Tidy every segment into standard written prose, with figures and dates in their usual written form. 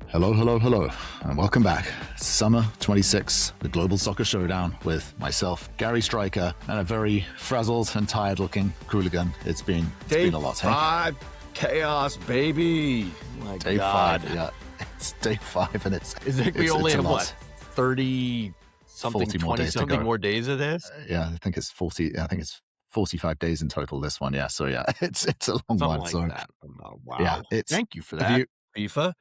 Hello, hello, hello, and welcome back. Summer 26, the Global Soccer Showdown with myself, Gary Striker, and a very frazzled and tired-looking Qooligan. It's been a lot. Day 5 chaos, baby. My day God. 5, yeah. It's day 5, and we only have what, 30 something, 40 20 something more days of this? Yeah, I think it's 40. I think it's 45 days in total. This one, yeah. So yeah, it's a long Something one. like So that. Oh, wow. yeah, Thank you for that, FIFA.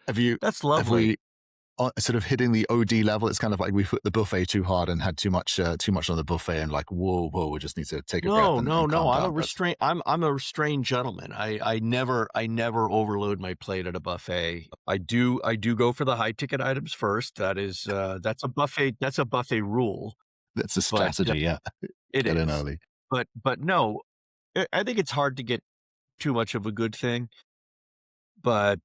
That's lovely. Have we sort of hitting the OD level? It's kind of like we put the buffet too hard and had too much on the buffet, and like whoa, we just need to take a breath. No. I'm a restrained. I'm a restrained gentleman. I never overload my plate at a buffet. I do go for the high ticket items first. That's a buffet. That's a buffet rule. That's a strategy. Yeah, it get is. in early. But no, I think it's hard to get too much of a good thing. But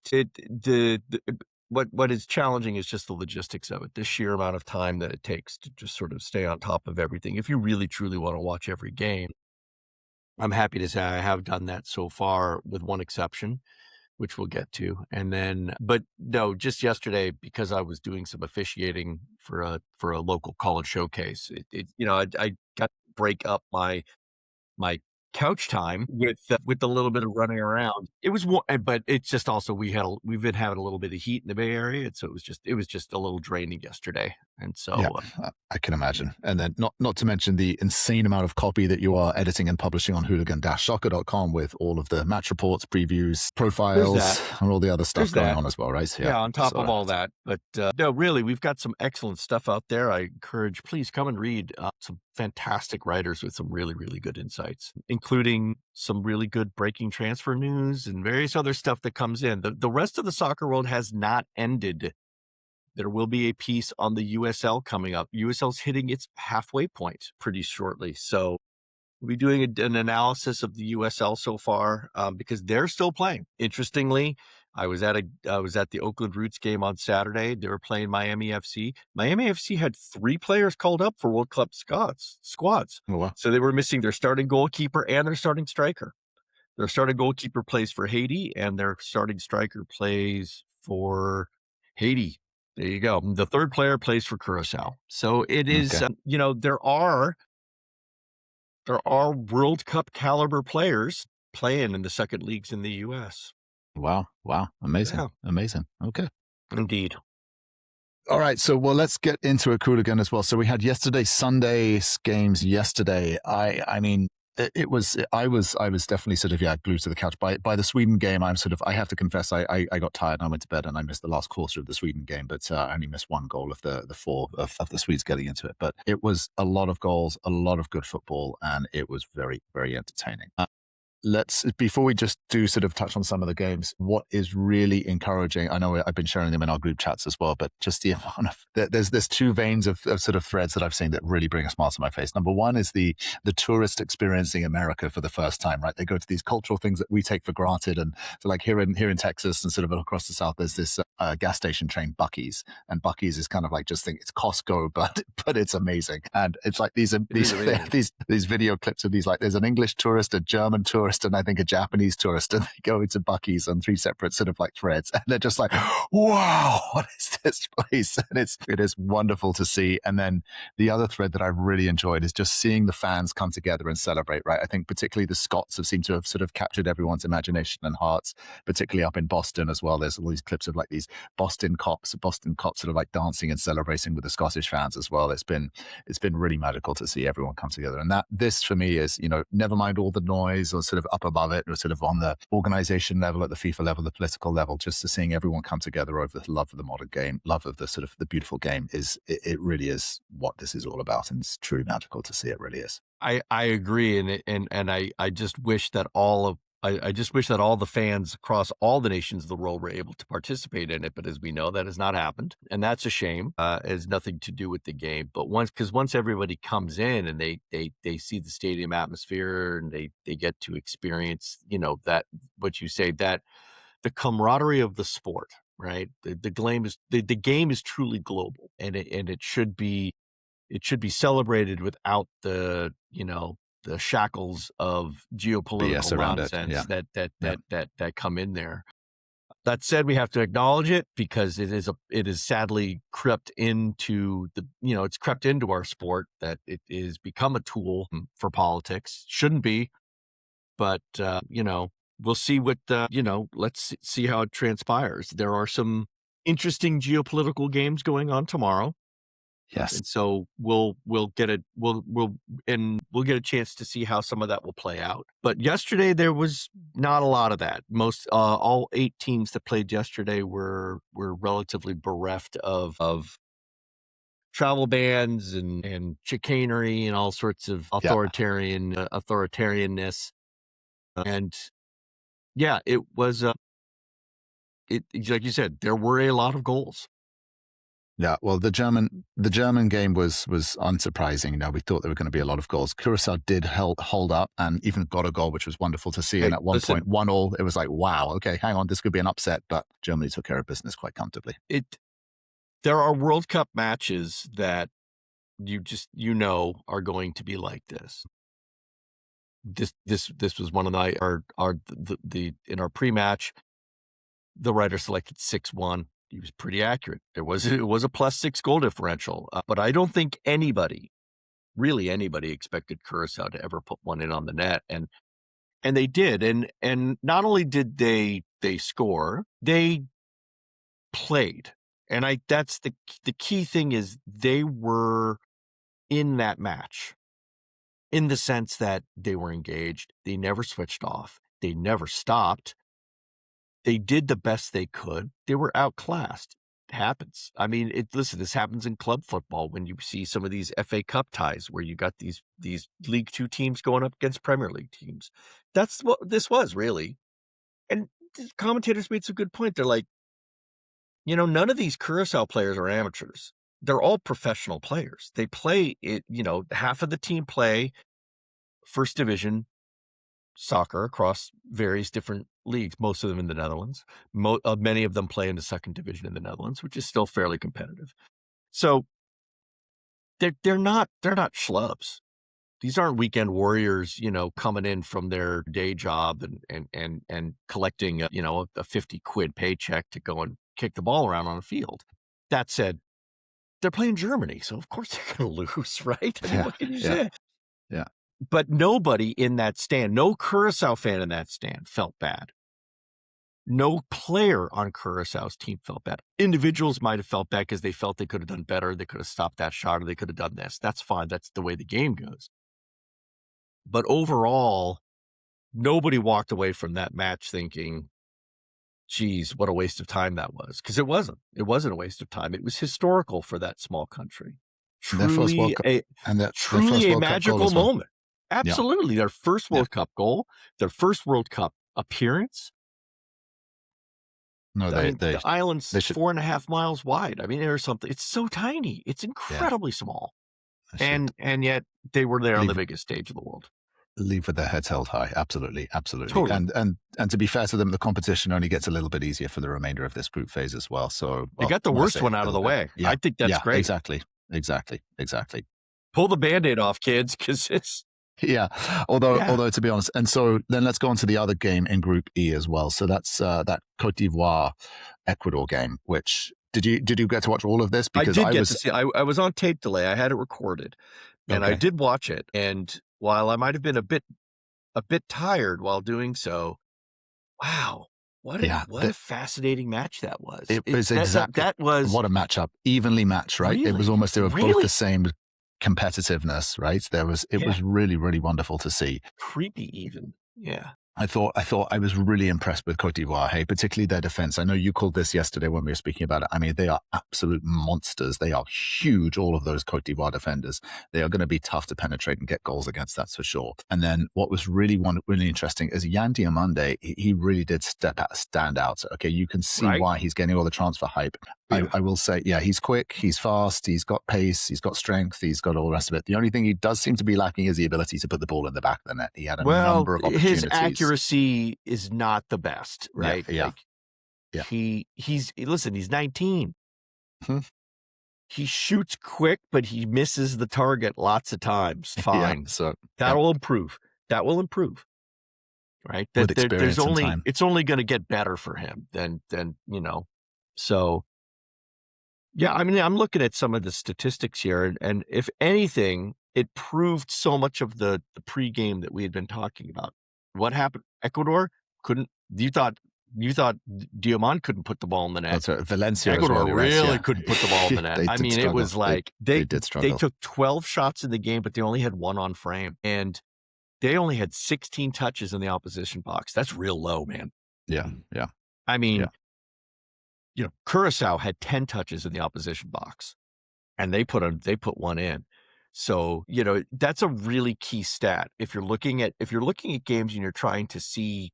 what is challenging is just the logistics of it, the sheer amount of time that it takes to just sort of stay on top of everything. If you really, truly want to watch every game, I'm happy to say I have done that so far with one exception, which we'll get to. And then, but no, just yesterday, because I was doing some officiating for a local college showcase, I got to break up my couch time with a little bit of running around. It was, but it's just also we've been having a little bit of heat in the Bay Area, and so it was just a little draining yesterday. And so yeah, I can imagine. And then not to mention the insane amount of copy that you are editing and publishing on hooligan-soccer.com with all of the match reports, previews, profiles, and all the other stuff going on as well, right? Yeah, on top of all that. But no, really, we've got some excellent stuff out there. I encourage, please come and read some fantastic writers with some really, really good insights, including some really good breaking transfer news and various other stuff that comes in. The rest of the soccer world has not ended. There will be a piece on the USL coming up. USL's hitting its halfway point pretty shortly. So we'll be doing an analysis of the USL so far because they're still playing. Interestingly, I was at the Oakland Roots game on Saturday. They were playing Miami FC. Miami FC had 3 players called up for World Cup squads. Oh, wow. So they were missing their starting goalkeeper and their starting striker. Their starting goalkeeper plays for Haiti, and their starting striker plays for Haiti. There you go. The third player plays for Curaçao. So it is, okay. There are World Cup caliber players playing in the second leagues in the U.S. Wow. Amazing. Yeah. Amazing. Okay. Indeed. All right. So, let's get into a Qooligan as well. So we had Sunday's games yesterday. I mean, I was definitely sort of, glued to the couch by the Sweden game. I have to confess, I got tired and I went to bed and I missed the last quarter of the Sweden game, but I only missed one goal of the 4 of the Swedes getting into it. But it was a lot of goals, a lot of good football, and it was very, very entertaining. Before we just do sort of touch on some of the games, what is really encouraging, I know I've been sharing them in our group chats as well, but just the amount of, there's 2 veins of sort of threads that I've seen that really bring a smile to my face. Number one is the tourist experiencing America for the first time, right? They go to these cultural things that we take for granted. And so like here in Texas and sort of across the South, there's this gas station chain, Buc-ee's. And Buc-ee's is kind of like, just think it's Costco, but it's amazing. And it's like these video clips of these, like there's an English tourist, a German tourist, and I think a Japanese tourist, and they go into Buc-ee's on 3 separate sort of like threads, and they're just like, wow, what is this place? And it is wonderful to see. And then the other thread that I really enjoyed is just seeing the fans come together and celebrate, right? I think particularly the Scots have seemed to have sort of captured everyone's imagination and hearts, particularly up in Boston as well. There's all these clips of like these Boston cops sort of like dancing and celebrating with the Scottish fans as well. It's been really magical to see everyone come together. And this for me is, never mind all the noise or sort of up above it, or sort of on the organization level, at the FIFA level, the political level, just to seeing everyone come together over the love of the modern game, love of the sort of the beautiful game it really is what this is all about. And it's truly magical to see. It really is. I agree. And I just wish that I just wish that all the fans across all the nations of the world were able to participate in it. But as we know, that has not happened. And that's a shame. It has nothing to do with the game. But once everybody comes in and they see the stadium atmosphere and they get to experience, that what you say, that the camaraderie of the sport, right? The game is truly global, and it should be celebrated without the shackles of geopolitical nonsense that come in there. That said, we have to acknowledge it because it is sadly crept into it's crept into our sport that it is become a tool for politics. Shouldn't be, but we'll see what let's see how it transpires. There are some interesting geopolitical games going on tomorrow. Yes. And so we'll get a chance to see how some of that will play out. But yesterday there was not a lot of that. Most all 8 teams that played yesterday were relatively bereft of travel bans and chicanery and all sorts of authoritarianness. And yeah, it was it like you said, there were a lot of goals. Yeah, well, the German game was unsurprising. We thought there were going to be a lot of goals. Curaçao did hold up and even got a goal, which was wonderful to see. And at one point, 1-1, it was like, wow, okay, hang on, this could be an upset. But Germany took care of business quite comfortably. There are World Cup matches that are going to be like this. This was one of in our pre-match, the writer selected 6-1. He was pretty accurate. It was a +6 goal differential, but I don't think really anybody expected Curaçao to ever put one in on the net, and they did. And not only did they score, they played. And that's the key thing is they were in that match in the sense that they were engaged. They never switched off. They never stopped. They did the best they could. They were outclassed. It happens. I mean, this happens in club football when you see some of these FA Cup ties where you got these League Two teams going up against Premier League teams. That's what this was, really. And the commentators made some good point. They're like, none of these Curaçao players are amateurs. They're all professional players. They play it, half of the team play first division soccer across various different leagues, most of them in the Netherlands. Many of them play in the second division in the Netherlands, which is still fairly competitive. So they're not schlubs. These aren't weekend warriors, coming in from their day job and collecting a 50 quid paycheck to go and kick the ball around on a field. That said, they're playing Germany, so of course they're going to lose, right? I mean, what can you say? Yeah. But nobody in that stand, no Curaçao fan in that stand felt bad. No player on Curaçao's team felt bad. Individuals might have felt bad because they felt they could have done better. They could have stopped that shot or they could have done this. That's fine. That's the way the game goes. But overall, nobody walked away from that match thinking, geez, what a waste of time that was. Because it wasn't. It wasn't a waste of time. It was historical for that small country. Truly a magical moment. Absolutely. Their first World Cup goal, their first World Cup appearance. No, the island's 4.5 miles wide. I mean, there's something. It's so tiny. It's incredibly small. And yet they were there on the biggest stage of the world. Leave with their heads held high. Absolutely. Totally. And to be fair to them, the competition only gets a little bit easier for the remainder of this group phase as well. So they got the worst one out of the way. I think that's great. Exactly. Pull the Band-Aid off, kids, because it's Although to be honest, and so then let's go on to the other game in Group E as well. So that's that Côte d'Ivoire Ecuador game. Which did you get to watch all of this? Because I did get to see. I was on tape delay. I had it recorded, and I did watch it. And while I might have been a bit tired while doing so, wow, what a fascinating match that was. It was exactly that was what a matchup, evenly matched, right? Really? It was almost they were both the same competitiveness, right? It was really, really wonderful to see. Creepy even. Yeah. I thought I was really impressed with Côte d'Ivoire, hey, particularly their defense. I know you called this yesterday when we were speaking about it. I mean, they are absolute monsters. They are huge, all of those Côte d'Ivoire defenders. They are going to be tough to penetrate and get goals against, that's for sure. And then what was really interesting is Yan Diomande, he really did stand out. Okay, you can see why he's getting all the transfer hype. Yeah. I will say, he's quick, he's fast, he's got pace, he's got strength, he's got all the rest of it. The only thing he does seem to be lacking is the ability to put the ball in the back of the net. He had a number of opportunities. His accuracy is not the best, right? He's 19. He shoots quick, but he misses the target lots of times. Fine. So that'll improve. That will improve. right? With That experience and time. it's only going to get better for him than so. Yeah, I mean, I'm looking at some of the statistics here, and if anything, it proved so much of the pregame that we had been talking about. What happened? Ecuador couldn't. You thought Diamant couldn't put the ball in the net. That's right. Valencia as Ecuador well. really couldn't put the ball in the net. They I did mean, struggle. it was like they did struggle. they took 12 shots in the game, but they only had one on frame, and they only had 16 touches in the opposition box. That's real low, man. Yeah. I mean, Curaçao had 10 touches in the opposition box, and they put one in. So, that's a really key stat. If you're looking at games and you're trying to see,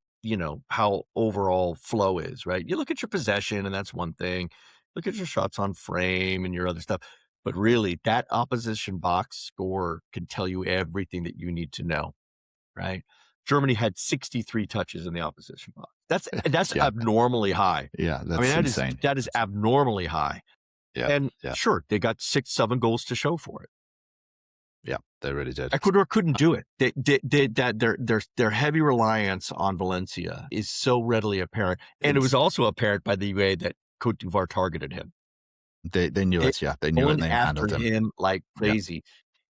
how overall flow is, right? You look at your possession, and that's one thing. Look at your shots on frame and your other stuff. But really, that opposition box score can tell you everything that you need to know, right? Germany had 63 touches in the opposition box. That's abnormally high. Yeah, that's insane. That is abnormally high. Yeah, and sure, they got 6-7 goals to show for it. Yeah, they really did. Ecuador couldn't do it. Their heavy reliance on Valencia is so readily apparent, and it was also apparent by the way that Côte d'Ivoire targeted him. They knew it. Yeah, they knew it. And they handled him like crazy.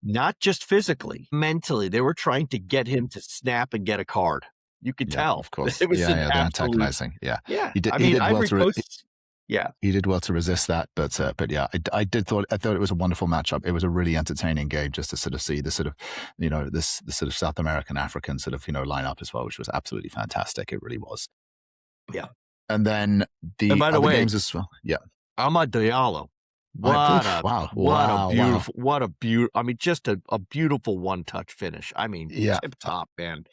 Not just physically, mentally. They were trying to get him to snap and get a card. You could tell. Of course. It was they're antagonizing. Yeah. He did well to resist that, but yeah, I thought it was a wonderful matchup. It was a really entertaining game just to sort of see the sort of, this sort of South American African sort of, lineup as well, which was absolutely fantastic. It really was. Yeah. And then by the way, games as well. Yeah. Amad Diallo. What a beautiful, I mean, just a beautiful one-touch finish. I mean, tip top, man.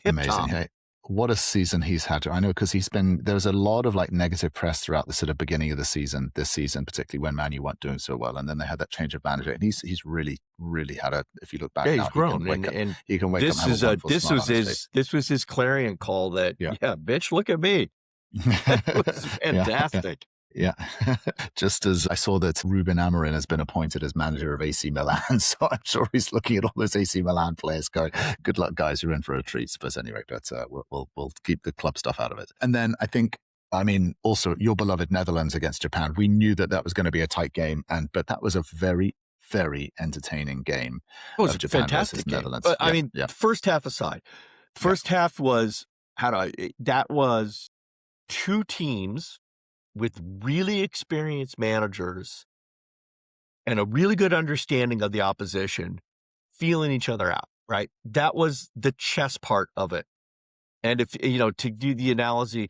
Amazing. Top. Hey, what a season he's had. I know, because there was a lot of like negative press throughout the sort of beginning of the season, this season, particularly when Man U weren't doing so well. And then they had that change of manager, and he's really, really had if you look back, he's grown. He can wake up. This was his clarion call that, bitch, look at me. It was fantastic. Yeah. Just as I saw that Ruben Amorim has been appointed as manager of AC Milan. So I'm sure he's looking at all those AC Milan players going, good luck, guys, you're in for a treat. But anyway, we'll keep the club stuff out of it. And then also your beloved Netherlands against Japan. We knew that was going to be a tight game, but that was a very, very entertaining game. It was Japan fantastic versus Netherlands. But first half aside, half was, that was two teams with really experienced managers and a really good understanding of the opposition, feeling each other out, right? That was the chess part of it. And if, to do the analogy,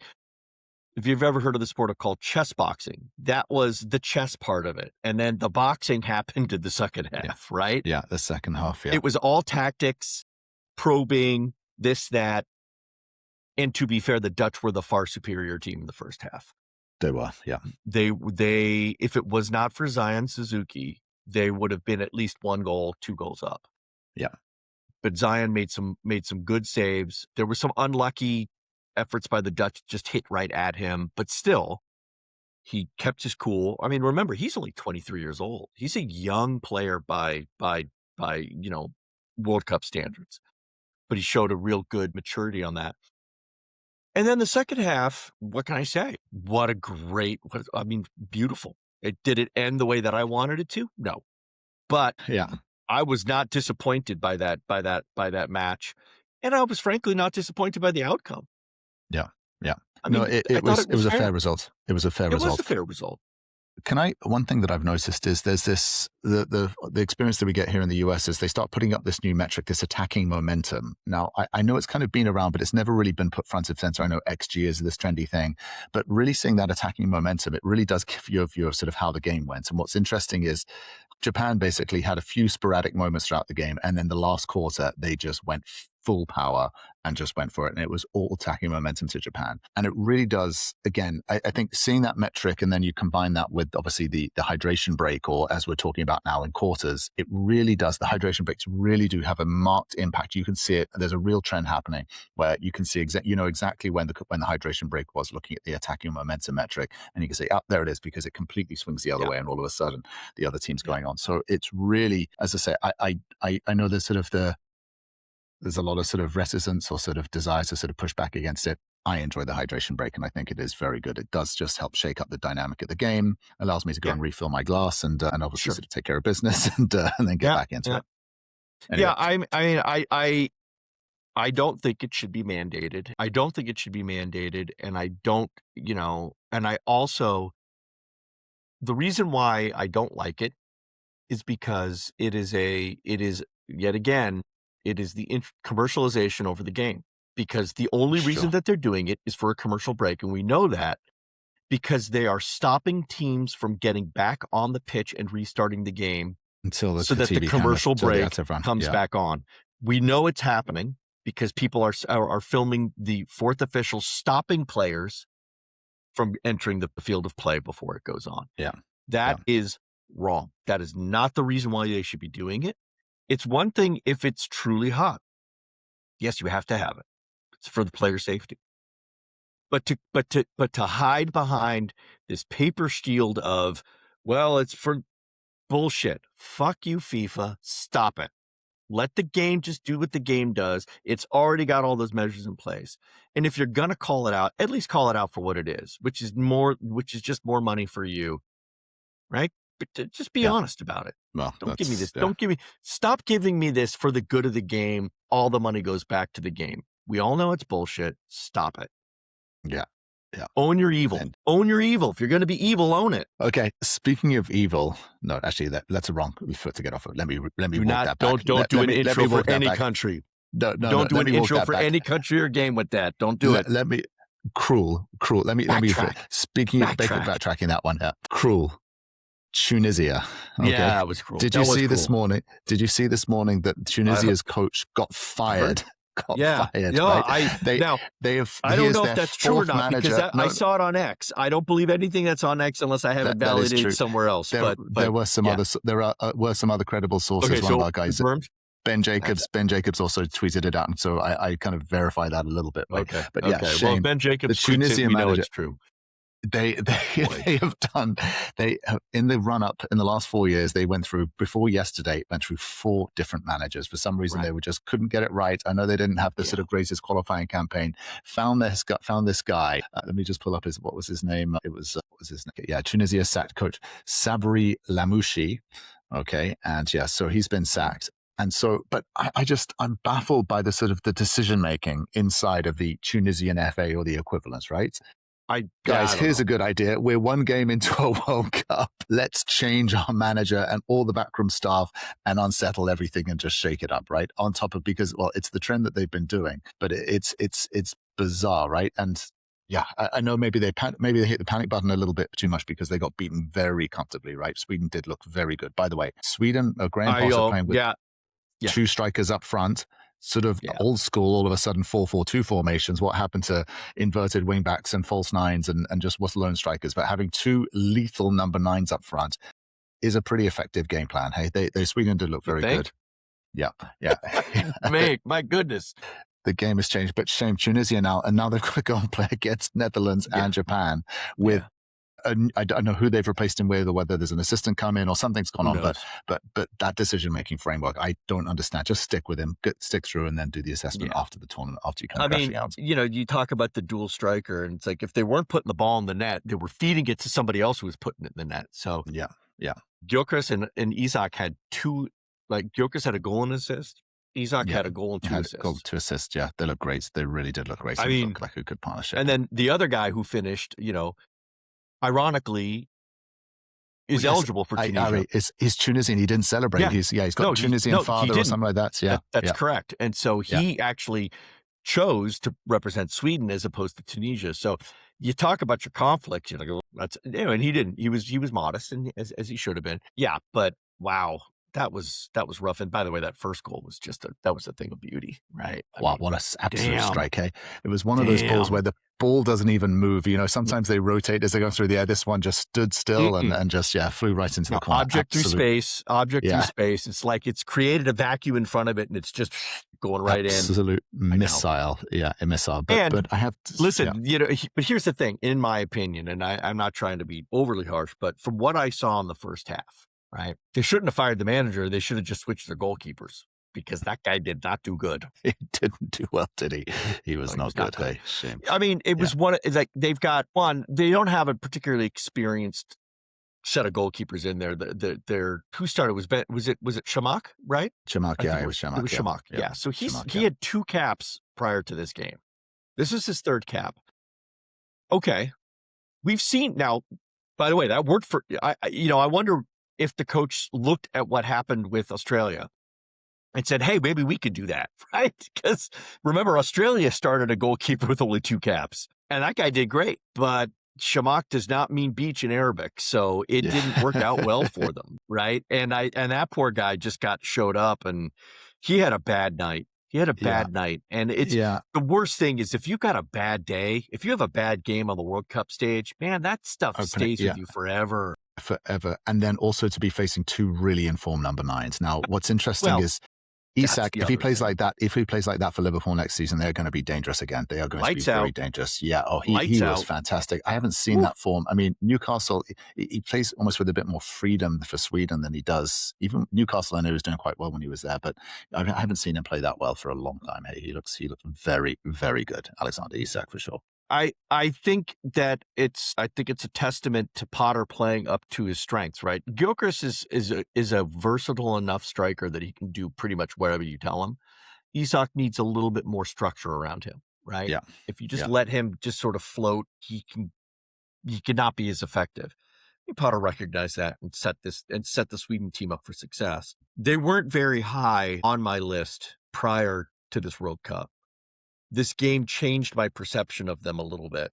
if you've ever heard of the sport called chess boxing, that was the chess part of it. And then the boxing happened in the second half, right? Yeah, the second half, yeah. It was all tactics, probing, this, that. And to be fair, the Dutch were the far superior team in the first half. They were, yeah. They if it was not for Zion Suzuki, they would have been at least 1 goal, 2 goals up. Yeah. But Zion made some good saves. There were some unlucky efforts by the Dutch, just hit right at him, but still he kept his cool. I mean, remember, he's only 23 years old. He's a young player by World Cup standards. But he showed a real good maturity on that. And then the second half, what can I say? Beautiful. Did it end the way that I wanted it to? No. But I was not disappointed by that match. And I was frankly not disappointed by the outcome. Yeah. Yeah. It was a fair result. It was a fair result. It was a fair result. One thing that I've noticed is there's this, the experience that we get here in the US is they start putting up this new metric, this attacking momentum. Now, I know it's kind of been around, but it's never really been put front and center. I know XG is this trendy thing, but really seeing that attacking momentum, it really does give you a view of sort of how the game went. And what's interesting is Japan basically had a few sporadic moments throughout the game. And then the last quarter, they just went full power and just went for it. And it was all attacking momentum to Japan. And it really does, again, I think seeing that metric and then you combine that with obviously the hydration break, or as we're talking about now in quarters, it really does. The hydration breaks really do have a marked impact. You can see it. There's a real trend happening where you can see exactly when the hydration break was, looking at the attacking momentum metric. And you can say, there it is, because it completely swings the other way. And all of a sudden the other team's going on. So it's really, as I say, I know there's sort of there's a lot of sort of reticence or sort of desire to sort of push back against it. I enjoy the hydration break, and I think it is very good. It does just help shake up the dynamic of the game, allows me to go and refill my glass and obviously sort of take care of business and then get back into it. Anyway. I don't think it should be mandated. And I don't, and I also, the reason why I don't like it is because it is yet again, it is the commercialization over the game, because the only reason that they're doing it is for a commercial break. And we know that because they are stopping teams from getting back on the pitch and restarting the game until so that the commercial break comes back on. We know it's happening because people are filming the fourth official stopping players from entering the field of play before it goes on. Yeah. That is wrong. That is not the reason why they should be doing it. It's one thing if it's truly hot. Yes, you have to have it. It's for the player safety. But to hide behind this paper shield of, well, it's for bullshit. Fuck you, FIFA. Stop it. Let the game just do what the game does. It's already got all those measures in place. And if you're going to call it out, at least call it out for what it is, which is just more money for you. Right? But just be honest about it. Well, don't give me this. Stop giving me this for the good of the game. All the money goes back to the game. We all know it's bullshit. Stop it. Yeah. Own your evil. Own your evil. If you're going to be evil, own it. Okay. Speaking of evil, no, actually, that's a wrong foot to get off of. Let me walk that back. Don't do an intro for any country. Don't do an intro for any country or game with that. Don't do it. Let me cruel. Let me speaking of backtracking that one. Yeah. Cruel. Tunisia. Okay. Yeah, that was cruel. Did you see this morning that Tunisia's coach got fired? Fired, right? I don't know if that's true or not, because I saw it on X. I don't believe anything that's on X unless I have it validated somewhere else. There were some other credible sources. Okay, one of our guys, confirmed? Ben Jacobs also tweeted it out, and so I kind of verify that a little bit. Right? Okay, but yeah, shame. Well, Ben Jacobs, the Tunisian manager, know it's true. They have in the run up in the last 4 years, they went through 4 different managers. For some reason, they couldn't get it right. I know they didn't have the sort of greatest qualifying campaign. Found this guy. Let me just pull up what was his name? It was what was his name? Yeah, Tunisia sacked coach Sabri Lamouchi. Okay, and so he's been sacked. And so, but I'm baffled by the sort of the decision making inside of the Tunisian FA or the equivalents, right? Guys, here's a good idea. We're one game into a World Cup. Let's change our manager and all the backroom staff and unsettle everything and just shake it up, right? On top of, because, well, it's the trend that they've been doing, but it's bizarre, right? And yeah, I know maybe they hit the panic button a little bit too much because they got beaten very comfortably, right? Sweden did look very good. By the way, Sweden, Graham Potter playing with two strikers up front. Sort of old school, all of a sudden 4-4-2 formations. What happened to inverted wing backs and false nines and just was lone strikers? But having two lethal number 9s up front is a pretty effective game plan. Hey, they Sweden did look very good. Yeah. My goodness. The game has changed, but shame Tunisia now, and now they've got to go and play against Netherlands and Japan with. I don't know who they've replaced him with, or whether there's an assistant come in or something's gone on. But that decision making framework, I don't understand. Just stick with him, stick through, and then do the assessment after the tournament. After you kind of crash out. You talk about the dual striker, and it's like if they weren't putting the ball in the net, they were feeding it to somebody else who was putting it in the net. So Gyökeres and Isak had two. Like Gyökeres had a goal and assist. Isak had a goal and 2 assists. 2 assists. Yeah, they look great. They really did look great. Looked like a good partnership. And then the other guy who finished, ironically, is eligible for Tunisia. He's Tunisian. He didn't celebrate. Yeah. He's got a Tunisian father or something like that. Yeah, that's correct. And so he actually chose to represent Sweden as opposed to Tunisia. So you talk about your conflicts. You're like, and he didn't. He was modest, and as he should have been. Yeah, but wow. That was rough. And by the way, that first goal was that was a thing of beauty, right? What an absolute strike, hey? It was one of those balls where the ball doesn't even move. Sometimes they rotate as they go through the air. This one just stood still and just flew right into the corner. Object through space. It's like it's created a vacuum in front of it, and it's just going right in. Absolute missile. Yeah, a missile. But I have to listen. But here's the thing, in my opinion, and I'm not trying to be overly harsh, but from what I saw in the first half. Right. They shouldn't have fired the manager. They should have just switched their goalkeepers because that guy did not do good. He didn't do well, did he? He was not good. Hey, shame. I mean, it was it's like they've got they don't have a particularly experienced set of goalkeepers in there. They're who started was it Shamak, right? Shamak, yeah, it was Shamak. It was Shamak, yeah. So he had 2 caps prior to this game. This is his 3rd cap. Okay, we've seen now. By the way, that worked for I wonder if the coach looked at what happened with Australia and said, "Hey, maybe we could do that," right? Because remember, Australia started a goalkeeper with only 2 caps, and that guy did great, but Shamak does not mean beach in Arabic, so it didn't work out well for them, right? And that poor guy just showed up, and he had a bad night. He had a bad night, and it's the worst thing is if you got a bad day, if you have a bad game on the World Cup stage, man, that stuff stays with you forever. Forever, and then also to be facing 2 really informed number 9s. Now, what's interesting is Isak, if he plays like that for Liverpool next season, they're going to be dangerous again. They are going to be very dangerous. Yeah. Oh, he was fantastic. I haven't seen that form. I mean, Newcastle, he plays almost with a bit more freedom for Sweden than he does. Even Newcastle, I know, was doing quite well when he was there, but I haven't seen him play that well for a long time. Hey, he looks very, very good. Alexander Isak for sure. I think it's a testament to Potter playing up to his strengths, right? Gyökeres is a versatile enough striker that he can do pretty much whatever you tell him. Isak needs a little bit more structure around him, right? Yeah. If you just let him just sort of float, he cannot be as effective. Potter recognized that and set the Sweden team up for success. They weren't very high on my list prior to this World Cup. This game changed my perception of them a little bit.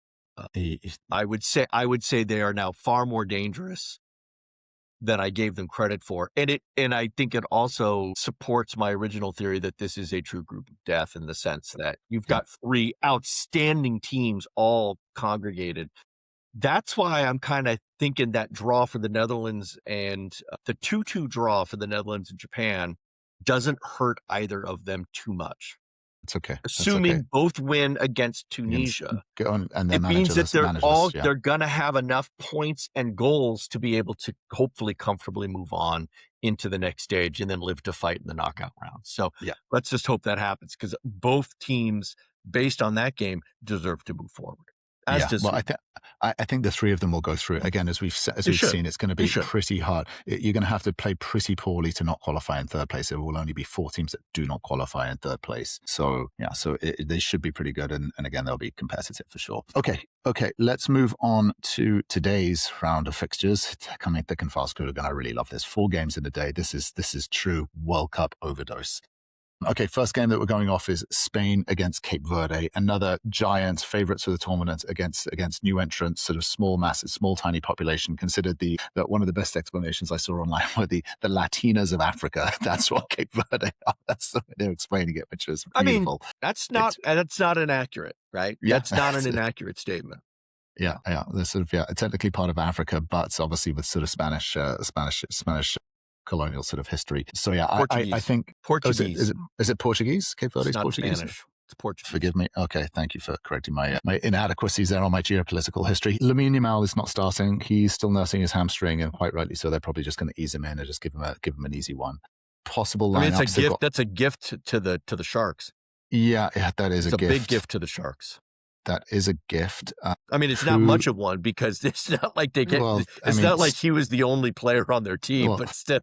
I would say they are now far more dangerous than I gave them credit for, and I think it also supports my original theory that this is a true group of death in the sense that you've got 3 outstanding teams all congregated. That's why I'm kind of thinking that draw for the Netherlands and the 2-2 draw for the Netherlands and Japan doesn't hurt either of them too much. It's okay. Assuming both win against Tunisia, and it means that they're going to have enough points and goals to be able to hopefully comfortably move on into the next stage and then live to fight in the knockout round. So let's just hope that happens because both teams, based on that game, deserve to move forward. I think the 3 of them will go through. Again, as we've seen, it's going to be pretty hard. You're going to have to play pretty poorly to not qualify in 3rd place. There will only be 4 teams that do not qualify in 3rd place. So they should be pretty good. And again, they'll be competitive for sure. Okay. Let's move on to today's round of fixtures. It's coming thick and fast, Hooligan. I really love this. 4 games in a day. This is true World Cup overdose. Okay, first game that we're going off is Spain against Cape Verde, another giant favourites for the tournament against new entrants, sort of small masses, small tiny population. Considered that one of the best explanations I saw online were the Latinas of Africa. That's what Cape Verde are. That's the way they're explaining it, which is beautiful. I mean, that's not inaccurate, right? Yeah, that's not an inaccurate statement. Yeah. They're sort of technically part of Africa, but obviously with sort of Spanish colonial sort of history. So I think Portuguese. Is it Portuguese? Cape Verde is Portuguese. Spanish. It's Portuguese. Forgive me. Okay, thank you for correcting my inadequacies there on my geopolitical history. Lamine Yamal is not starting. He's still nursing his hamstring, and quite rightly so. They're probably just going to ease him in and just give him an easy one. Possible lineups. It's a gift. That's a gift to the Sharks. Yeah, that is a gift. It's a big gift to the Sharks. That is a gift. It's not much of one because it's not like they get. Not like he was the only player on their team. But still,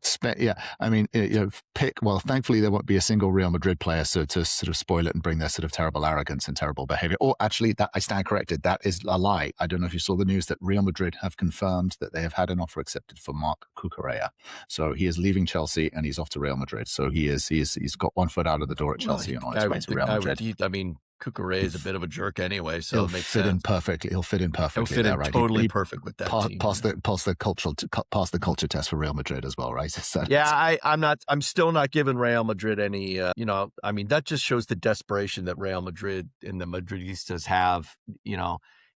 thankfully there won't be a single Real Madrid player to sort of spoil it and bring their sort of terrible arrogance and terrible behavior. Or actually, that I stand corrected. That is a lie. I don't know if you saw the news that Real Madrid have confirmed that they have had an offer accepted for Marc Cucurella. So he is leaving Chelsea and he's off to Real Madrid. So he's got one foot out of the door at Chelsea and on his way to Real Madrid. Cucurella is a bit of a jerk anyway, so he'll fit in perfectly. He'll fit in perfectly. Totally perfect with that team. Pass the culture test for Real Madrid as well, right? I'm still not giving Real Madrid any. That just shows the desperation that Real Madrid and the Madridistas have.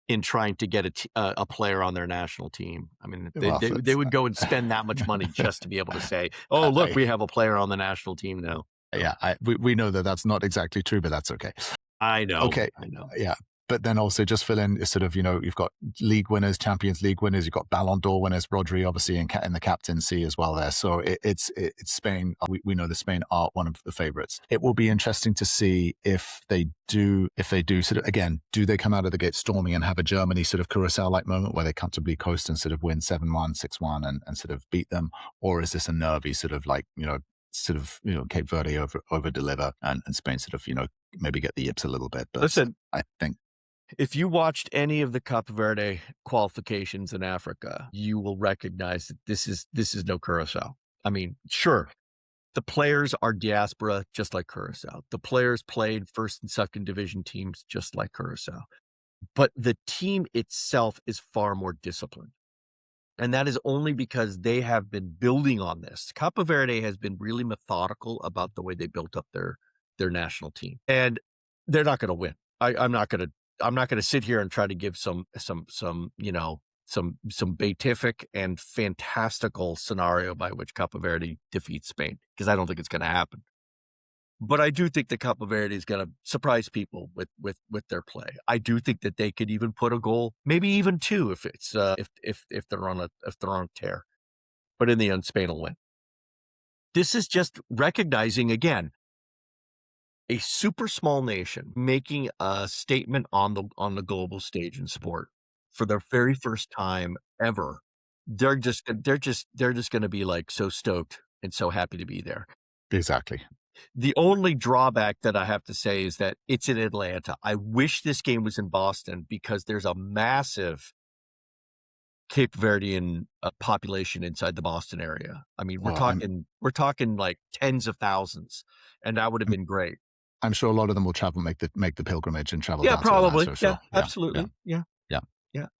In trying to get a player on their national team. I mean, they would go and spend that much money just to be able to say, "Oh, look, we have a player on the national team now." Yeah, we know that that's not exactly true, but that's okay. I know. Okay. I know. Yeah. but then also just fill in sort of, you've got league winners, Champions League winners, you've got Ballon d'Or winners, Rodri obviously in the captaincy as well there. So it's Spain. We know that Spain are one of the favorites. It will be interesting to see if they do sort of, again, do they come out of the gate storming and have a Germany sort of Curaçao-like moment where they comfortably coast and sort of win 7-1, 6-1 and sort of beat them? Or is this a nervy sort of like, Cape Verde over deliver and Spain sort of, maybe get the yips a little bit. But listen, I think if you watched any of the Cape Verde qualifications in Africa, you will recognize that this is no Curaçao. I mean, sure, the players are diaspora just like Curaçao. The players played first and second division teams just like Curaçao. But the team itself is far more disciplined. And that is only because they have been building on this. Cape Verde has been really methodical about the way they built up their national team. And they're not going to win. I'm not going to sit here and try to give some beatific and fantastical scenario by which Cape Verde defeats Spain, because I don't think it's going to happen. But I do think that Cape Verde is going to surprise people with their play. I do think that they could even put a goal, maybe even two, if it's if they're on a tear. But in the end, Spain will win. This is just recognizing again a super small nation making a statement on the global stage in sport for their very first time ever. They're just going to be like so stoked and so happy to be there. Exactly. The only drawback that I have to say is that it's in Atlanta. I wish this game was in Boston because there's a massive Cape Verdean population inside the Boston area. I mean, we're talking like tens of thousands, and that would have been great. I'm sure a lot of them will travel, make the pilgrimage and travel. Yeah, down probably. To Atlanta, yeah, absolutely. Yeah.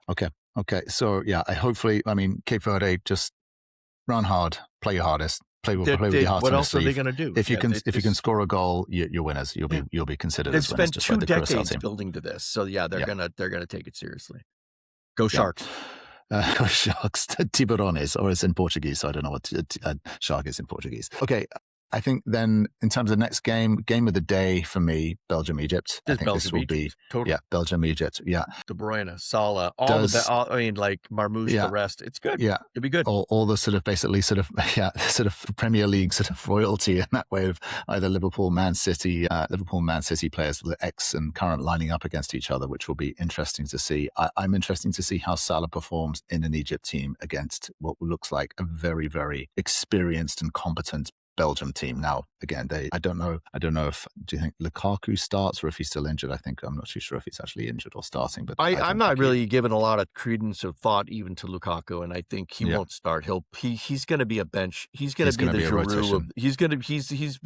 Okay. So yeah, hopefully, Cape Verde, just run hard, play your hardest. Play with your heart. What else are they going to do? If you can score a goal, you're winners. You'll be considered as winners. They've spent 2 decades building to this, so yeah, they're gonna take it seriously. Go Sharks! Go Sharks! Tiburones, or it's in Portuguese. So I don't know what shark is in Portuguese. Okay. I think then in terms of next game of the day for me, Belgium, Egypt. I think this will be totally. Belgium, Egypt. Yeah. De Bruyne, Salah, Marmoush, the rest. It's good. Yeah. It'll be good. All the sort of basically sort of Premier League sort of royalty in that way of either Liverpool, Man City players, the ex and current lining up against each other, which will be interesting to see. I'm interested to see how Salah performs in an Egypt team against what looks like a very, very experienced and competent Belgium team. Now, again, I don't know if, do you think Lukaku starts or if he's still injured? I'm not too sure if he's actually injured or starting, but I'm not really giving a lot of credence or thought even to Lukaku, and I think he won't start. He's going to be a bench. He's going to be the Giroud.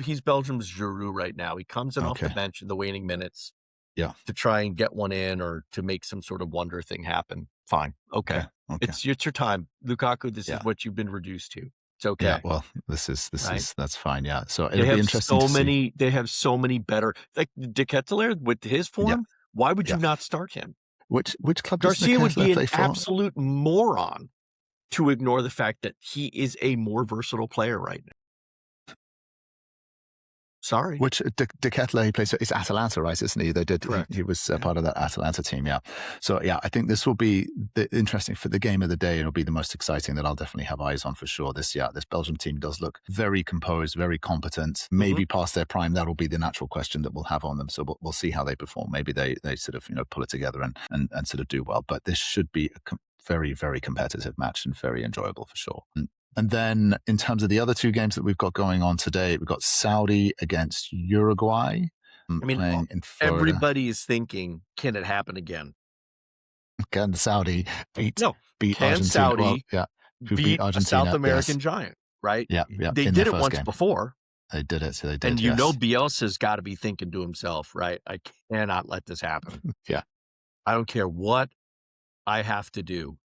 He's Belgium's Giroud right now. He comes in off the bench in the waning minutes. Yeah. To try and get one in or to make some sort of wonder thing happen. Fine. Okay. It's your time. Lukaku, this is what you've been reduced to. It's okay. Yeah, well, that's fine. Yeah. So it'll be interesting to see. They have so many better, like De Ketelaere with his form. Yeah. Why would you not start him? Which club does Garcia would be an for? Absolute moron to ignore the fact that he is a more versatile player right now. Sorry. Which De Ketelaere, he plays, it's Atalanta, right? Isn't he? He was part of that Atalanta team, yeah. So, yeah, I think this will be interesting for the game of the day. And it'll be the most exciting that I'll definitely have eyes on for sure. This Belgium team does look very composed, very competent, maybe past their prime. That'll be the natural question that we'll have on them. So we'll see how they perform. Maybe they sort of, pull it together and sort of do well. But this should be a very, very competitive match and very enjoyable for sure. And then in terms of the other 2 games that we've got going on today, we've got Saudi against Uruguay. Playing in Florida. Everybody is thinking, can it happen again? Can Saudi beat Argentina? Saudi beat Argentina? A South American giant, right? Yeah. They did it once before. They did it. So they did. And Bielsa's got to be thinking to himself, right? I cannot let this happen. Yeah. I don't care what I have to do.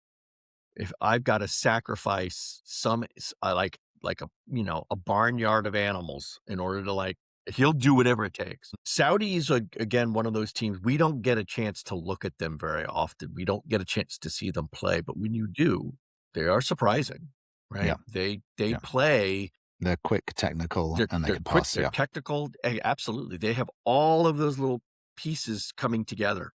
If I've got to sacrifice some like a barnyard of animals in order to he'll do whatever it takes. Saudi is again one of those teams we don't get a chance to look at them very often. We don't get a chance to see them play, but when you do, they are surprising, right? Yeah. They play. They're quick, technical, and they can quick, pass. They're technical, absolutely. They have all of those little pieces coming together.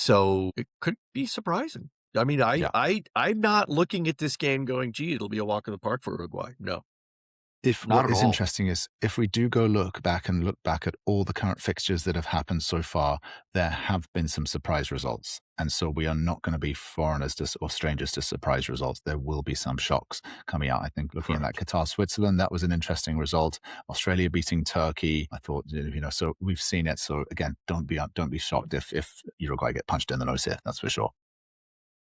So it could be surprising. I mean, Yeah. I'm not looking at this game going, gee, it'll be a walk in the park for Uruguay. No, not What at is all. interesting is if we do go look back at all the current fixtures that have happened so far, there have been some surprise results. And so we are not going to be foreigners or strangers to surprise results. There will be some shocks coming out. I think looking at that Qatar, Switzerland, that was an interesting result. Australia beating Turkey. I thought, so we've seen it. So again, don't be shocked if Uruguay get punched in the nose here. That's for sure.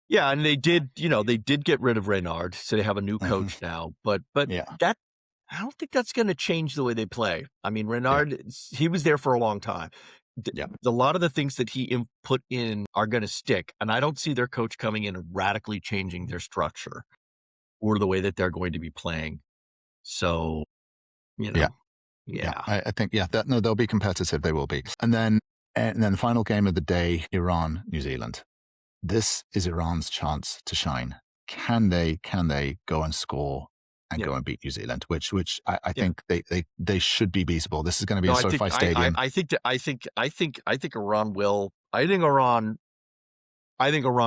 Yeah, and they did get rid of Reynard, so they have a new coach now. But Yeah. that, I don't think that's going to change the way they play. I mean, Reynard, he was there for a long time. A lot of the things that he put in are going to stick, and I don't see their coach coming in and radically changing their structure or the way that they're going to be playing. So, I think they'll be competitive. They will be, and then the final game of the day, Iran, New Zealand. This is Iran's chance to shine. Can they go and score and go and beat New Zealand? Which I think they should be beatable. This is going to be a SoFi Stadium. I think Iran will. I think Iran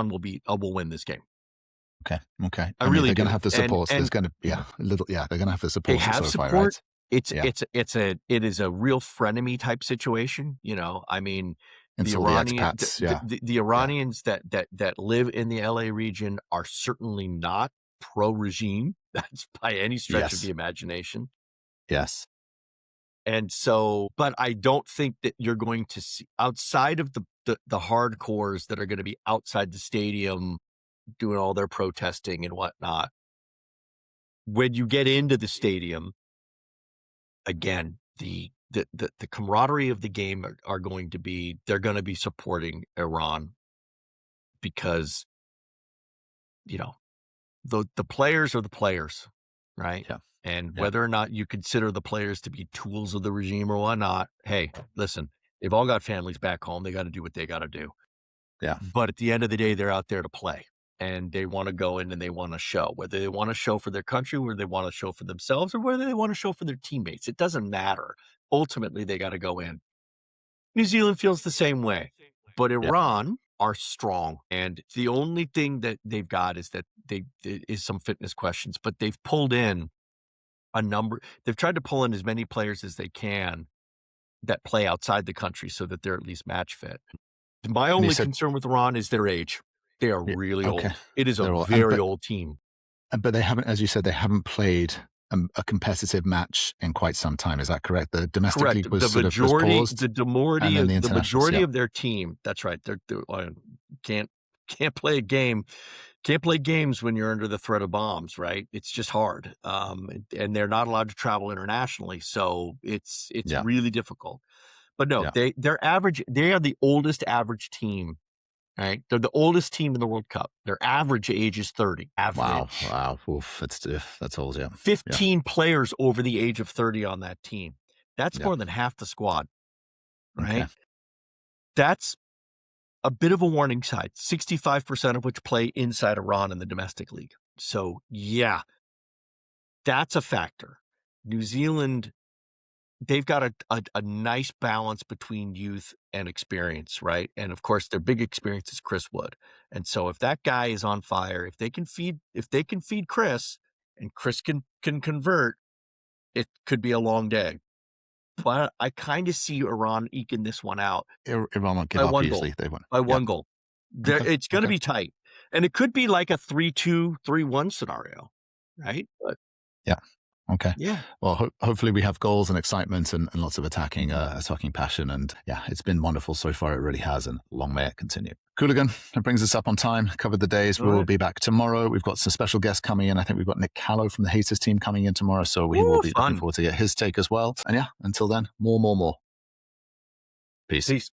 will win this game. Okay. I really they're going to have the support. And there's going to they're going to have the support. They have SoFi, support. Right? It is a real frenemy type situation. I mean, the expats, the Iranians that live in the LA region are certainly not pro-regime. That's by any stretch of the imagination. Yes. And so, but I don't think that you're going to see, outside of the hardcores that are going to be outside the stadium doing all their protesting and whatnot, when you get into the stadium, again, the camaraderie of the game they're going to be supporting Iran because, the players are the players, right? Yeah. And whether or not you consider the players to be tools of the regime or whatnot, hey, listen, they've all got families back home. They got to do what they got to do. Yeah. But at the end of the day, they're out there to play. And they want to go in and they want to show, whether they want to show for their country, whether they want to show for themselves, or whether they want to show for their teammates. It doesn't matter. Ultimately, they got to go in. New Zealand feels the same way, but Iran are strong. And the only thing that they've got is that is some fitness questions, but they've pulled in they've tried to pull in as many players as they can that play outside the country so that they're at least match fit. My only concern with Iran is their age. They are really old. It is a very old team. But they haven't, as you said, they haven't played a competitive match in quite some time. Is that correct? The domestic league was paused. The majority of their team. That's right. They can't play a game. Can't play games when you're under the threat of bombs, right? It's just hard. And they're not allowed to travel internationally, so it's really difficult. But no, they're average. They are the oldest average team. Right, they're the oldest team in the World Cup. Their average age is 30. Average. Wow. Oof, that's old. Yeah, 15 players over the age of 30 on that team. That's more than half the squad. Right, that's a bit of a warning sign. 65% of which play inside Iran in the domestic league. So that's a factor. New Zealand, they've got a nice balance between youth and experience, right? And of course, their big experience is Chris Wood. And so if that guy is on fire, if they can feed Chris and Chris can convert, it could be a long day. But I kind of see Iran eking this one out. Iran won't give up easily. They won't. By one goal. It's going to be tight. And it could be like a 3-2, 3-1 scenario, right? But okay. Yeah. Well, hopefully we have goals and excitement and lots of attacking passion. And it's been wonderful so far. It really has. And long may it continue. Qooligan, that brings us up on time. Covered the days. We will be back tomorrow. We've got some special guests coming in. I think we've got Nick Callow from the Haters team coming in tomorrow. So we will be looking forward to get his take as well. And until then, more. Peace.